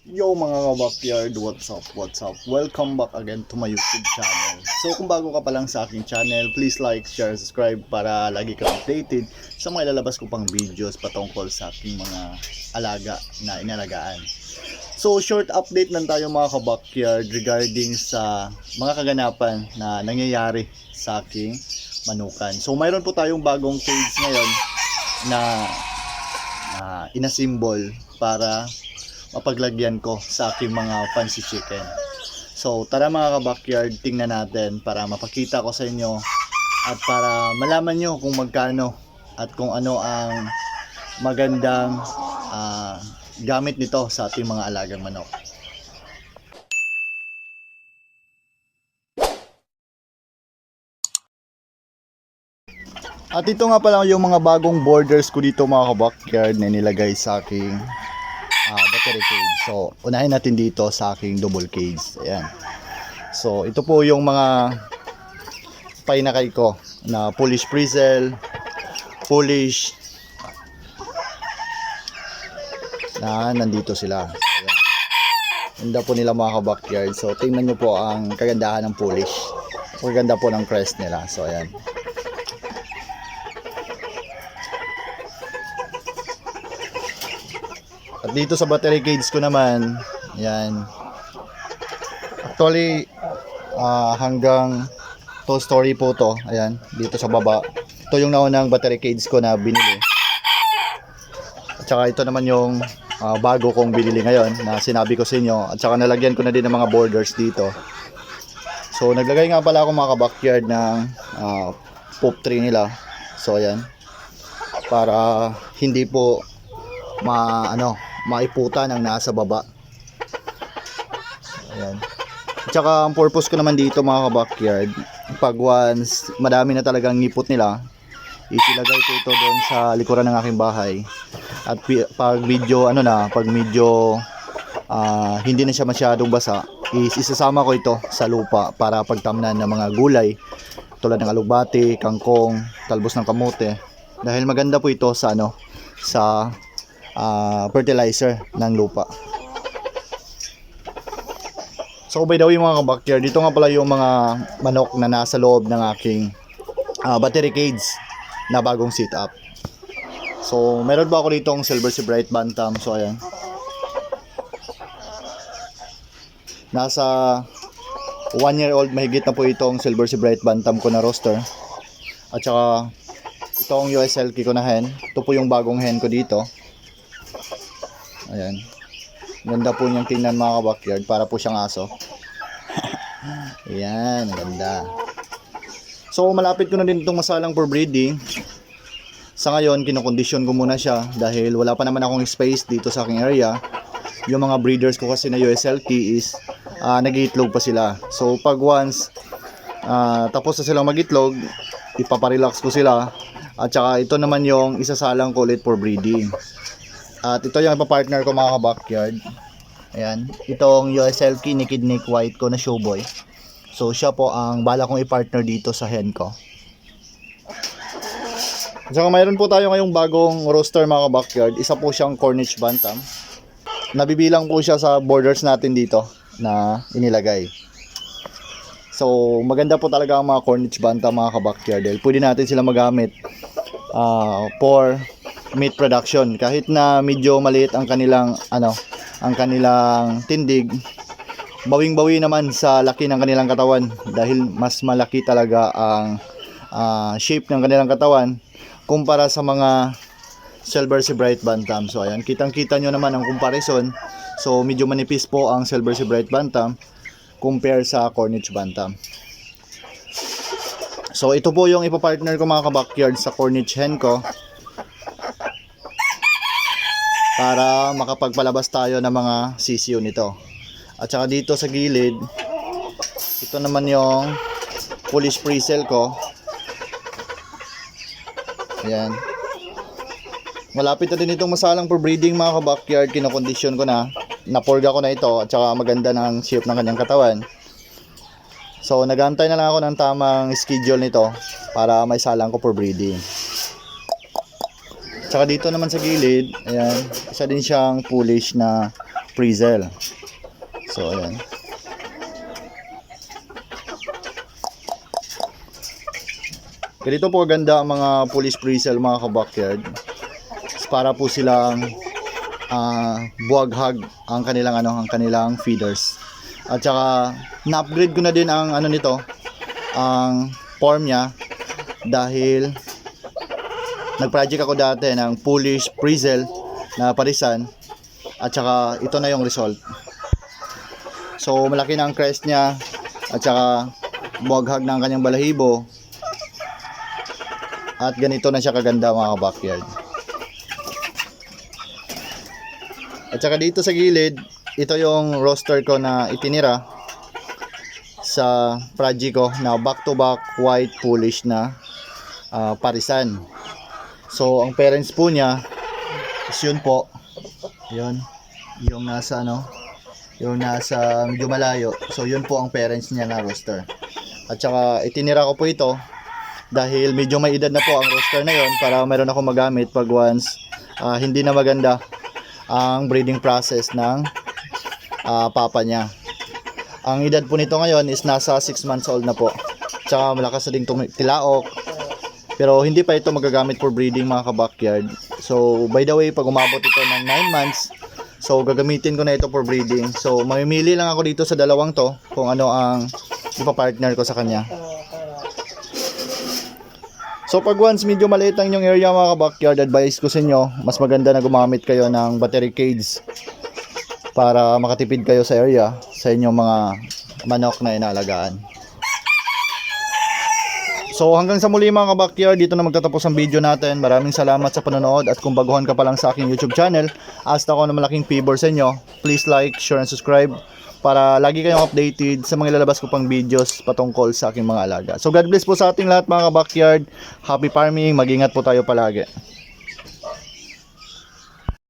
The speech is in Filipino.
Yo mga ka-backyard, what's up, what's up? Welcome back again to my YouTube channel. So kung bago ka pa lang sa aking channel, please like, share, subscribe para lagi kang updated sa mga ilalabas ko pang videos patungkol sa aking mga alaga na inalagaan. So short update lang tayo mga ka-backyard regarding sa mga kaganapan na nangyayari sa aking manukan. So mayroon po tayong bagong cage ngayon na inasimbol para mapaglagyan ko sa aking mga fancy chicken. So tara mga ka-backyard, tingnan natin para mapakita ko sa inyo at para malaman nyo kung magkano at kung ano ang magandang gamit nito sa ating mga alagang manok. At ito nga pala yung mga bagong borders ko dito mga ka-backyard na nilagay sa aking battery cage. So unahin natin dito sa aking double cage. Ayan. So ito po yung mga painakay ko na Polish Frizzle, Polish na nandito sila. Ayan. Ganda po nila mga ka-backyard. So tingnan nyo po ang kagandahan ng Polish. Maganda po ng crest nila. So ayan. At dito sa battery cage ko naman, yan. Actually, hanggang 2 story po to. Ayan, dito sa baba. Ito yung naunang battery cage ko na binili. At saka ito naman yung bago kong binili ngayon na sinabi ko sa inyo. At saka nalagyan ko na din ng mga borders dito. So, naglagay nga pala ako mga ka-backyard ng poop tree nila. So, ayan. Para hindi po maiputan ang nasa baba. Ayan. At saka ang purpose ko naman dito mga ka-backyard, pag once madami na talagang ngipot nila, isilagay ko ito doon sa likuran ng aking bahay. At pag medyo hindi na siya masyadong basa, isasama ko ito sa lupa para pagtamnan ng mga gulay tulad ng alugbati, kangkong, talbos ng kamote. Dahil maganda po ito sa fertilizer ng lupa. So by the way mga ka-backyard, dito nga pala yung mga manok na nasa loob ng aking battery cage na bagong sit up. So meron ba ako ditong Silver Sea Bright Bantam. So ayan, nasa 1 year old mahigit na po itong Silver Sea Bright Bantam ko na roster. At saka itong USLK ko na hen. Ito po yung bagong hen ko dito. Ayan. Ganda po niyang tingnan mga ka-backyard. Para po siyang aso. Ayan. Ganda. So malapit ko na din itong masalang for breeding. Sa ngayon kinokondisyon ko muna siya. Dahil wala pa naman akong space dito sa aking area. Yung mga breeders ko kasi na USLK is nag-iitlog pa sila. So pag once tapos na silang mag-itlog, ipaparelax ko sila. At saka ito naman yung isasalang ko ulit for breeding. At ito yung ipapartner ko mga ka-backyard. Ayan. Itong USLK ni Kidney White ko na showboy. So siya po ang bala kong i-partner dito sa hen ko. So mayroon po tayo ngayong bagong roster mga ka-backyard. Isa po siyang Cornish Bantam. Nabibilang po siya sa borders natin dito na inilagay. So maganda po talaga ang mga Cornish Bantam mga ka-backyard. Dahil pwede natin sila magamit for meat production. Kahit na medyo maliit ang kanilang tindig, bawing-bawi naman sa laki ng kanilang katawan dahil mas malaki talaga ang shape ng kanilang katawan kumpara sa mga Silver Sea Bright Bantam. So ayan, kitang-kita nyo naman ang comparison. So medyo manipis po ang Silver Sea Bright Bantam compare sa Cornish Bantam. So ito po yung ipapartner ko mga ka-backyard sa Cornish hen ko para makapagpalabas tayo ng mga sisiyo nito. At saka dito sa gilid, ito naman yung Polish Frizzle ko. Ayan. Malapit na din itong masalang for breeding mga ka-backyard. Kinokondisyon ko na. Napurga ko na ito. At saka maganda ng shape ng kanyang katawan. So nag-aantay na lang ako ng tamang schedule nito para may salang ko for breeding. Tsaka dito naman sa gilid, ayan, isa din siyang Polish na Frizzle. So ayan. Ganito po ganda ang mga Polish Frizzle mga ka-backyard. Para po silang buwaghag ang kanilang feeders. At saka na-upgrade ko na din ang ang form niya dahil nag-project ako dati ng Polish Frizzle na parisan at saka ito na yung result. So malaki na ang crest niya at saka buwaghag na ang kanyang balahibo at ganito na siya kaganda mga backyard. At saka dito sa gilid, ito yung roster ko na itinira sa project ko na back-to-back white Polish na parisan. So ang parents po niya is yun po. Yun. Yung nasa yung nasa medyo malayo. So yun po ang parents niya na roster. At saka itinira ko po ito dahil medyo may edad na po ang roster na yun para meron ako magamit pag once hindi na maganda ang breeding process ng papa niya. Ang edad po nito ngayon is nasa 6 months old na po. Tsaka malakas na ding tilaok. Pero hindi pa ito magagamit for breeding mga ka-backyard. So by the way, pag umabot ito ng 9 months, so gagamitin ko na ito for breeding. So mamimili lang ako dito sa dalawang to kung ano ang ipapartner ko sa kanya. So pag once medyo maliit ang yung area mga ka-backyard, advice ko sa inyo, mas maganda na gumamit kayo ng battery cage para makatipid kayo sa area sa inyong mga manok na inaalagaan. So hanggang sa muli mga ka-backyard, dito na magtatapos ang video natin. Maraming salamat sa panonood at kung baguhan ka pa lang sa aking YouTube channel, ask ako ng malaking favor sa inyo. Please like, share, and subscribe para lagi kayong updated sa mga ilalabas ko pang videos patungkol sa aking mga alaga. So God bless po sa ating lahat mga ka-backyard. Happy farming, mag-ingat po tayo palagi.